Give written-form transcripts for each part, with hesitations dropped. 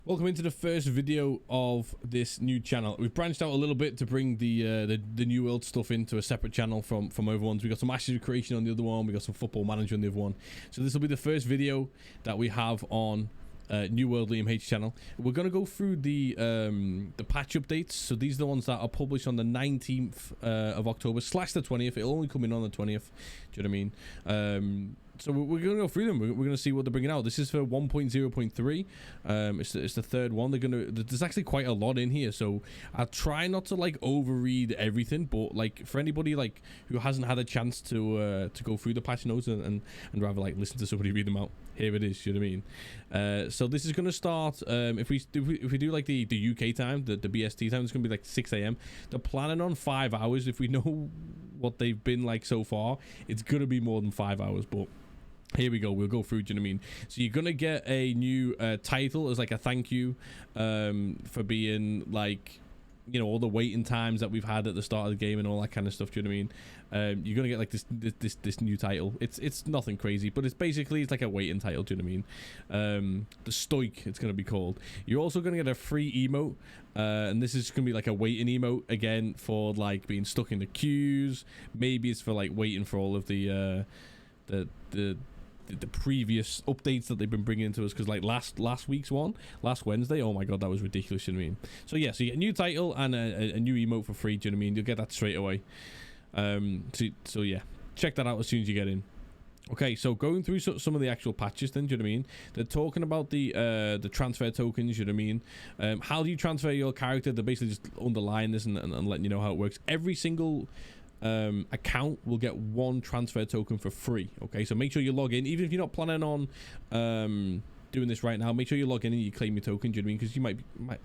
Welcome into the first video of this new channel. We've branched out a little bit to bring the new world stuff into a separate channel from other ones. We got some Ashes of Creation on the other one. We got some Football Manager on the other one. So this will be the first video that we have on New World Liam H channel. We're going to go through the patch updates. So these are the ones that are published on the 19th of October / the 20th. It'll only come in on the 20th. Do you know what I mean? So we're going to go through them. We're going to see what they're bringing out. This is for 1.0.3. It's the third one. There's actually quite a lot in here, so I'll try not to like overread everything. But like for anybody like who hasn't had a chance to go through the patch notes and rather like listen to somebody read them out, here it is. You know what I mean? So this is going to start if we do like the UK time, the BST time. It's going to be like 6 a.m. They're planning on 5 hours. If we know what they've been like so far, it's going to be more than 5 hours, but here we go. We'll go through. Do you know what I mean? So you're gonna get a new title as like a thank you for being like, you know, all the waiting times that we've had at the start of the game and all that kind of stuff. Do you know what I mean? You're gonna get like this new title. It's nothing crazy, but it's like a waiting title. Do you know what I mean? The Stoic, it's gonna be called. You're also gonna get a free emote, and this is gonna be like a waiting emote again for like being stuck in the queues. Maybe it's for like waiting for all of the previous updates that they've been bringing to us, because like last week's one, last Wednesday, oh my god, that was ridiculous. You know what I mean? So yeah, so you get a new title and a new emote for free. Do you know what I mean? You'll get that straight away. So yeah, check that out as soon as you get in. Okay, so going through some of the actual patches then, do you know what I mean? They're talking about the transfer tokens, you know what I mean? How do you transfer your character? They're basically just underlying this and letting you know how it works. Every single account will get one transfer token for free. Okay, so make sure you log in, even if you're not planning on doing this right now. Make sure you log in and you claim your token. Do you know what I mean? Because you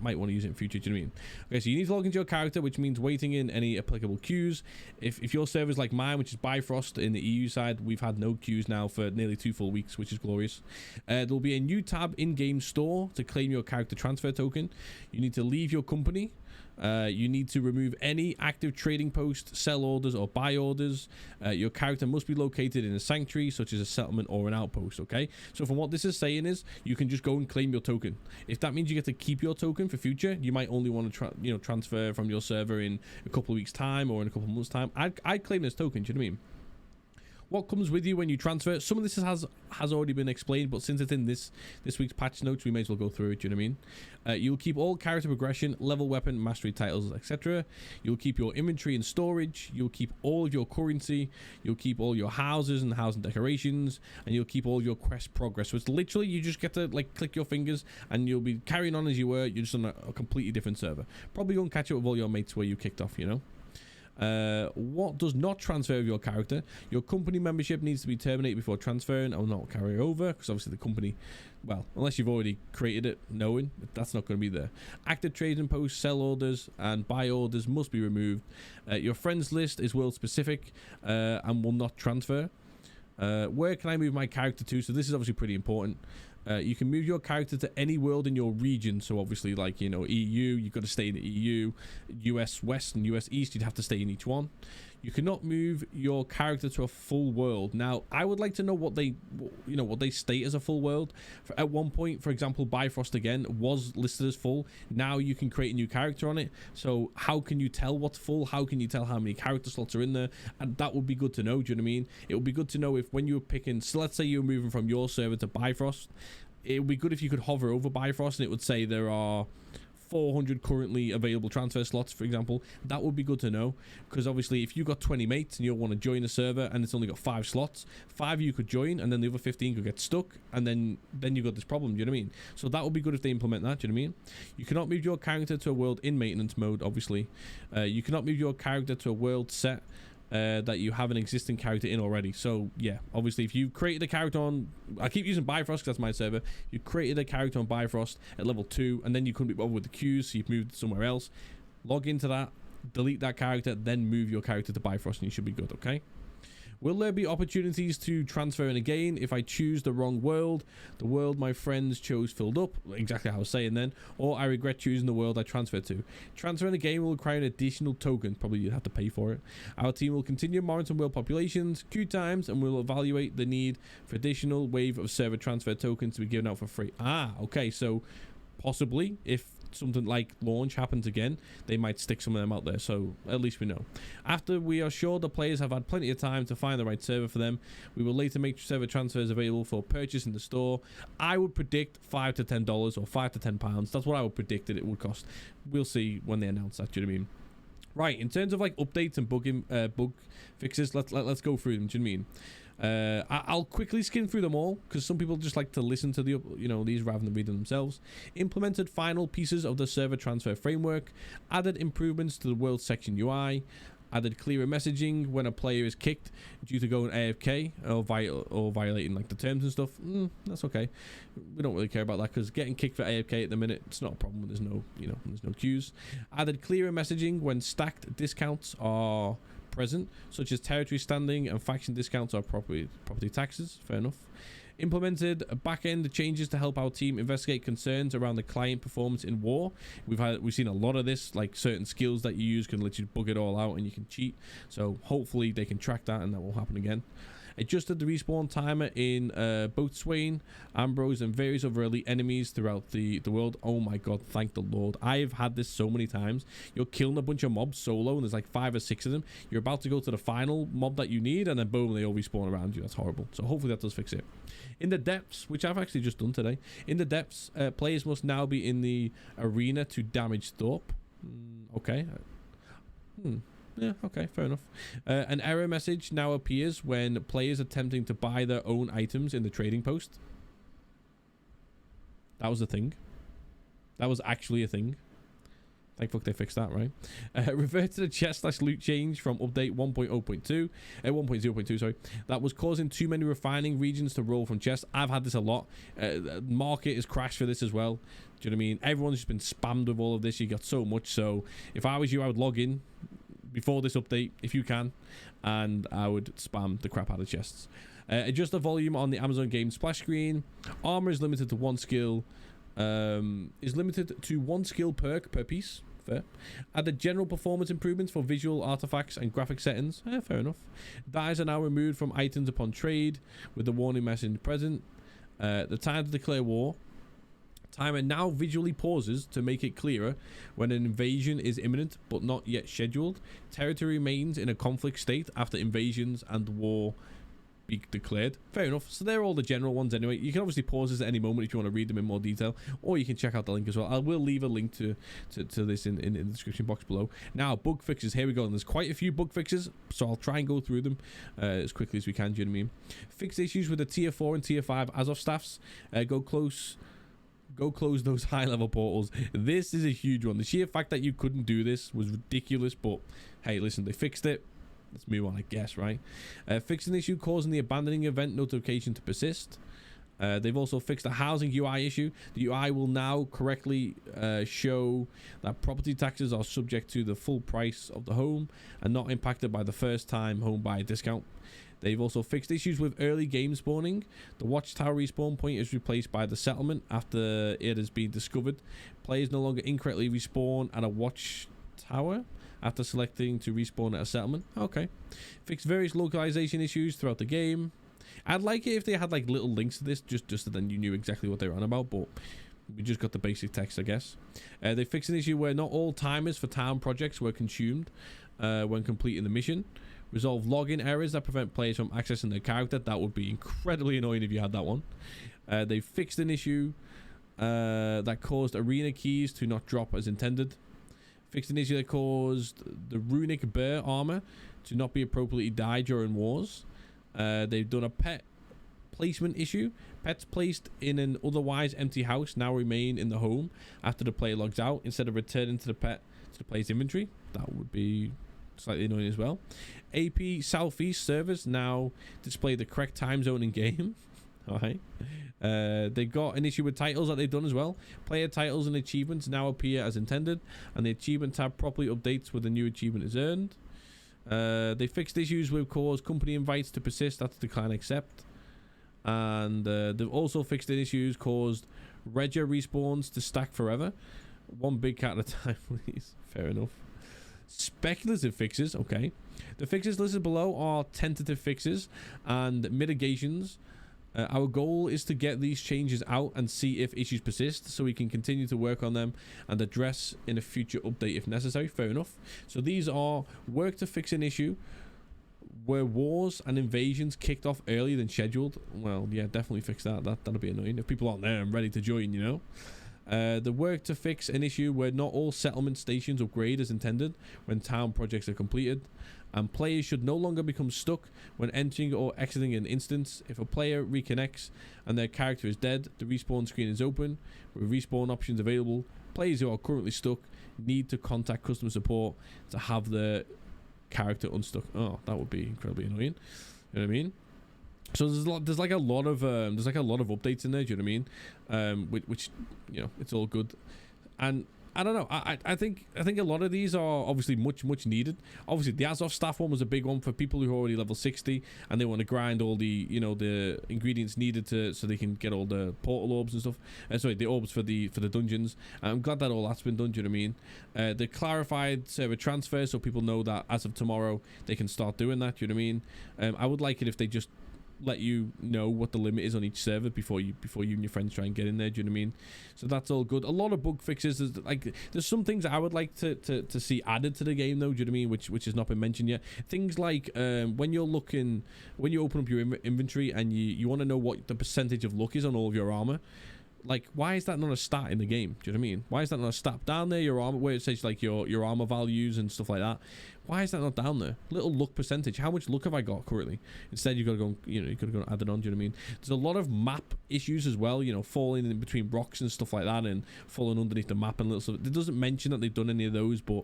might want to use it in future. Do you know what I mean? Okay, so you need to log into your character, which means waiting in any applicable queues. If your server's like mine, which is Bifrost in the EU side, we've had no queues now for nearly 2 full weeks, which is glorious. There'll be a new tab in-game store to claim your character transfer token. You need to leave your company. You need to remove any active trading post, sell orders, or buy orders. Your character must be located in a sanctuary, such as a settlement or an outpost. Okay, so from what this is saying is you can just go and claim your token. If that means you get to keep your token for future, you might only want to transfer from your server in a couple of weeks time or in a couple of months time. I'd claim this token. Do you know what I mean? What comes with you when you transfer? Some of this has already been explained, but since it's in this week's patch notes, we may as well go through it. Do you know what I mean? You'll keep all character progression, level weapon, mastery titles, etc. You'll keep your inventory and storage. You'll keep all of your currency. You'll keep all your houses and housing decorations, and you'll keep all of your quest progress. So it's literally you just get to like click your fingers, and you'll be carrying on as you were. You're just on a completely different server. Probably go and catch up with all your mates where you kicked off. You know. What does not transfer with your character? Your company membership needs to be terminated before transferring or not carry over, because obviously the company, well, unless you've already created it knowing, that's not going to be there. Active trading posts, sell orders, and buy orders must be removed. Your friends list is world specific and will not transfer. Where can I move my character to? So this is obviously pretty important. You can move your character to any world in your region. So obviously, like, you know, EU, you've got to stay in the EU. US West and US East, you'd have to stay in each one. You cannot move your character to a full world. Now, I would like to know what they state as a full world. At one point, for example, Bifrost again was listed as full. Now you can create a new character on it. So how can you tell what's full? How can you tell how many character slots are in there? And that would be good to know. Do you know what I mean? It would be good to know if when you were picking, so let's say you were moving from your server to Bifrost, it would be good if you could hover over Bifrost and it would say there are 400 currently available transfer slots, for example. That would be good to know, because obviously if you've got 20 mates and you'll want to join a server and it's only got 5 slots, 5 of you could join and then the other 15 could get stuck, and then you've got this problem. Do you know what I mean? So that would be good if they implement that. Do you know what I mean? You cannot move your character to a world in maintenance mode, obviously. You cannot move your character to a world set that you have an existing character in already. So yeah, obviously if you've created a character on, I keep using Bifrost because that's my server, you created a character on Bifrost at level 2 and then you couldn't be bothered with the queues, so you've moved somewhere else, log into that, delete that character, then move your character to Bifrost and you should be good. Okay, will there be opportunities to transfer in again if I choose the wrong world? The world my friends chose filled up, exactly how I was saying then, or I regret choosing the world I transferred to. Transferring a game will require an additional token, probably you'd have to pay for it. Our team will continue monitoring world populations, queue times, and will evaluate the need for additional wave of server transfer tokens to be given out for free. Okay, so possibly, if something like launch happens again, they might stick some of them out there, so at least we know. After we are sure the players have had plenty of time to find the right server for them, we will later make server transfers available for purchase in the store. I would predict $5 to $10 or £5 to £10. That's what I would predict that it would cost. We'll see when they announce that. Do you know what I mean? Right, in terms of like updates and bug fixes, let's go through them. Do you know what I mean? I'll quickly skim through them all because some people just like to listen to these rather than read them themselves. Implemented final pieces of the server transfer framework, added improvements to the world section UI, added clearer messaging when a player is kicked due to going AFK or violating like the terms and stuff. That's okay. We don't really care about that because getting kicked for AFK at the minute, it's not a problem. There's no queues. Added clearer messaging when stacked discounts are present, such as territory standing and faction discounts or property taxes. Fair enough. Implemented back-end changes to help our team investigate concerns around the client performance in war. We've seen a lot of this, like certain skills that you use can literally bug it all out and you can cheat. So hopefully they can track that and that won't happen again. Adjusted the respawn timer in Boatswain, Ambrose, and various other elite enemies throughout the world. Oh my god, thank the Lord. I've had this so many times. You're killing a bunch of mobs solo, and there's like 5 or 6 of them. You're about to go to the final mob that you need, and then boom, they all respawn around you. That's horrible. So hopefully that does fix it. In the depths, which I've actually just done today. In the depths, players must now be in the arena to damage Thorpe. Okay. Yeah, okay, fair enough. An error message now appears when players attempting to buy their own items in the trading post. That was a thing. That was actually a thing. Thank fuck they fixed that, right? Revert to the chest/loot change from update 1.0.2, sorry. That was causing too many refining regions to roll from chests. I've had this a lot. Market has crashed for this as well. Do you know what I mean? Everyone's just been spammed with all of this. You got so much. So if I was you, I would log in before this update if you can, and I would spam the crap out of chests. Adjust the volume on the Amazon game splash screen. Armor is limited to 1 skill. Is limited to 1 skill perk per piece. Fair. Added general performance improvements for visual artifacts and graphic settings. Fair enough. Dies are now removed from items upon trade with the warning message present. The time to declare war. Timer now visually pauses to make it clearer when an invasion is imminent but not yet scheduled. Territory remains in a conflict state after invasions and war be declared. Fair enough. So they're all the general ones anyway. You can obviously pause this at any moment if you want to read them in more detail, or you can check out the link as well. I will leave a link to this in the description box below. Now, bug fixes. Here we go. And there's quite a few bug fixes, so I'll try and go through them as quickly as we can. Do you know what I mean? Fix issues with the tier 4 and tier 5 Azov staffs. Go close those high-level portals. This is a huge one. The sheer fact that you couldn't do this was ridiculous, but hey, listen, they fixed it. Let's move on, I guess, right? Fixing the issue causing the abandoning event notification to persist. They've also fixed the housing UI issue. The UI will now correctly show that property taxes are subject to the full price of the home and not impacted by the first-time home buyer discount. They've also fixed issues with early game spawning. The watchtower respawn point is replaced by the settlement after it has been discovered. Players no longer incorrectly respawn at a watchtower after selecting to respawn at a settlement. Okay. Fixed various localization issues throughout the game. I'd like it if they had like little links to this, just so then you knew exactly what they were on about, but we just got the basic text, I guess. They fixed an issue where not all timers for town projects were consumed when completing the mission. Resolve login errors that prevent players from accessing their character. That would be incredibly annoying if you had that one. They fixed an issue that caused arena keys to not drop as intended. Fixed an issue that caused the runic bear armor to not be appropriately dyed during wars. They've done a pet placement issue. Pets placed in an otherwise empty house now remain in the home after the player logs out instead of returning to the player's inventory. That would be slightly annoying as well. AP Southeast servers now display the correct time zone in game. Alright. They got an issue with titles that they've done as well. Player titles and achievements now appear as intended, and the achievement tab properly updates when the new achievement is earned. They fixed issues with cause company invites to persist after decline accept. And they've also fixed issues caused Regia respawns to stack forever. One big cat at a time, please. Fair enough. Speculative fixes. Okay. The fixes listed below are tentative fixes and mitigations Our goal is to get these changes out and see if issues persist, so we can continue to work on them and address in a future update if necessary. Fair enough. So these are work to fix an issue where wars and invasions kicked off earlier than scheduled. Well, yeah, definitely fix that. That'll be annoying if people aren't there and ready to join, you know. The work to fix an issue where not all settlement stations upgrade as intended when town projects are completed, and players should no longer become stuck when entering or exiting an instance. If a player reconnects and their character is dead, the respawn screen is open with respawn options available. Players who are currently stuck need to contact customer support to have their character unstuck. Oh, that would be incredibly annoying. You know what I mean? So there's like a lot of updates in there. Do you know what I mean? Which you know, it's all good. And I don't know. I think a lot of these are obviously much needed. Obviously, the Azov staff one was a big one for people who are already level 60 and they want to grind all the, you know, the ingredients needed to, so they can get all the portal orbs and stuff. Sorry, the orbs for the dungeons. I'm glad that all that's been done. Do you know what I mean? The clarified server transfer, so people know that as of tomorrow they can start doing that. Do you know what I mean? I would like it if they just let you know what the limit is on each server before you and your friends try and get in there. Do you know what I mean? So that's all good. A lot of bug fixes. There's some things I would like to see added to the game though. Do you know what I mean? Which has not been mentioned yet. Things like when you open up your inventory and you want to know what the percentage of luck is on all of your armor. Like, why is that not a stat in the game? Do you know what I mean? Why is that not a stat down there? Your armor, where it says like your armor values and stuff like that. Why is that not down there? Little luck percentage. How much luck have I got currently? Instead, you've got to go. You know, you could have gone add it on. Do you know what I mean? There's a lot of map issues as well. You know, falling in between rocks and stuff like that, and falling underneath the map and little stuff. It doesn't mention that they've done any of those, but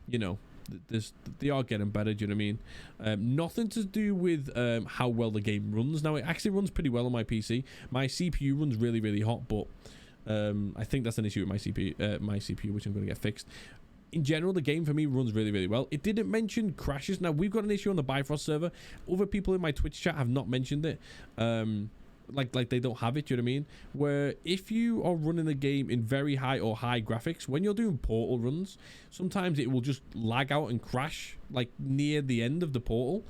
you know, they are getting better. Do you know what I mean? Nothing to do with how well the game runs. Now, it actually runs pretty well on my PC. My CPU runs really hot, but I think that's an issue with my CPU, which I'm going to get fixed. In general, the game for me runs really well. It didn't mention crashes. Now, we've got an issue on the Bifrost server. Other people in my Twitch chat have not mentioned it. Like they don't have it, do you know what I mean? Where if you are running the game in very high or high graphics, when you're doing portal runs, sometimes it will just lag out and crash like near the end of the portal.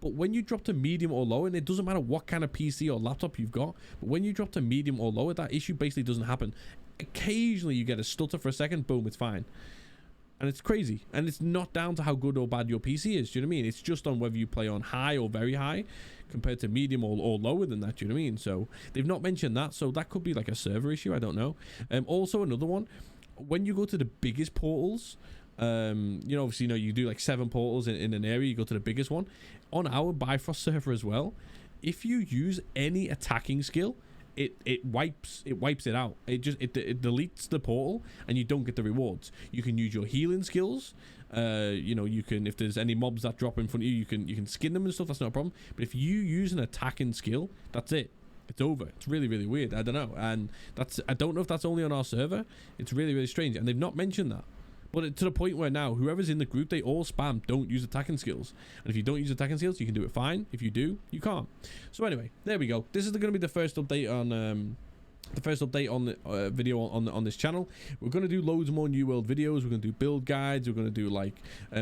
But when you drop to medium or low, and it doesn't matter what kind of PC or laptop you've got, but when you drop to medium or lower, that issue basically doesn't happen. Occasionally you get a stutter for a second, boom, it's fine. And it's crazy. And it's not down to how good or bad your PC is. Do you know what I mean? It's just on whether you play on high or very high compared to medium or lower than that. Do you know what I mean? So they've not mentioned that. So that could be like a server issue. I don't know. Also, another one, when you go to the biggest portals, you know, obviously, you know, you do like 7 portals in an area. You go to the biggest one. On our Bifrost server as well, if you use any attacking skill, it wipes it out. It deletes the portal and you don't get the rewards. You can use your healing skills. You know, you can, if there's any mobs that drop in front of you, you can skin them and stuff. That's not a problem. But if you use an attacking skill, that's it. It's over. It's really weird. I don't know. And I don't know if that's only on our server. It's really strange. And they've not mentioned that. But to the point where now whoever's in the group, they all spam don't use attacking skills. And if you don't use attacking skills, you can do it fine. If you do, you can't. So anyway, there we go. This is going to be the first update on the video on this channel. We're going to do loads more New World videos. We're going to do build guides. We're going to do like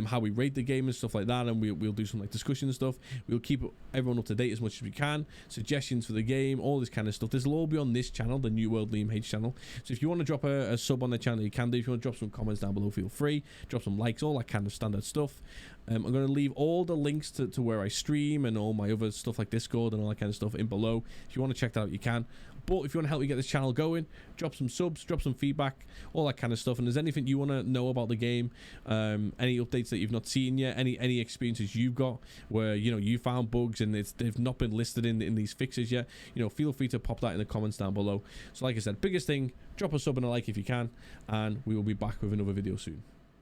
how we rate the game and stuff like that, and we'll do some like discussion and stuff. We'll keep everyone up to date as much as we can. Suggestions for the game, all this kind of stuff. This will all be on this channel, the New World Liam H channel. So if you want to drop a sub on the channel, you can do. If you want to drop some comments down below, feel free. Drop some likes, all that kind of standard stuff. I'm going to leave all the links to where I stream and all my other stuff like Discord and all that kind of stuff in below. If you want to check that out, you can. But if you want to help me get this channel going, drop some subs, drop some feedback, all that kind of stuff. And there's anything you want to know about the game, any updates that you've not seen yet, any experiences you've got where, you know, you found bugs and they've not been listed in these fixes yet, you know, feel free to pop that in the comments down below. So like I said, biggest thing, drop a sub and a like if you can, and we will be back with another video soon.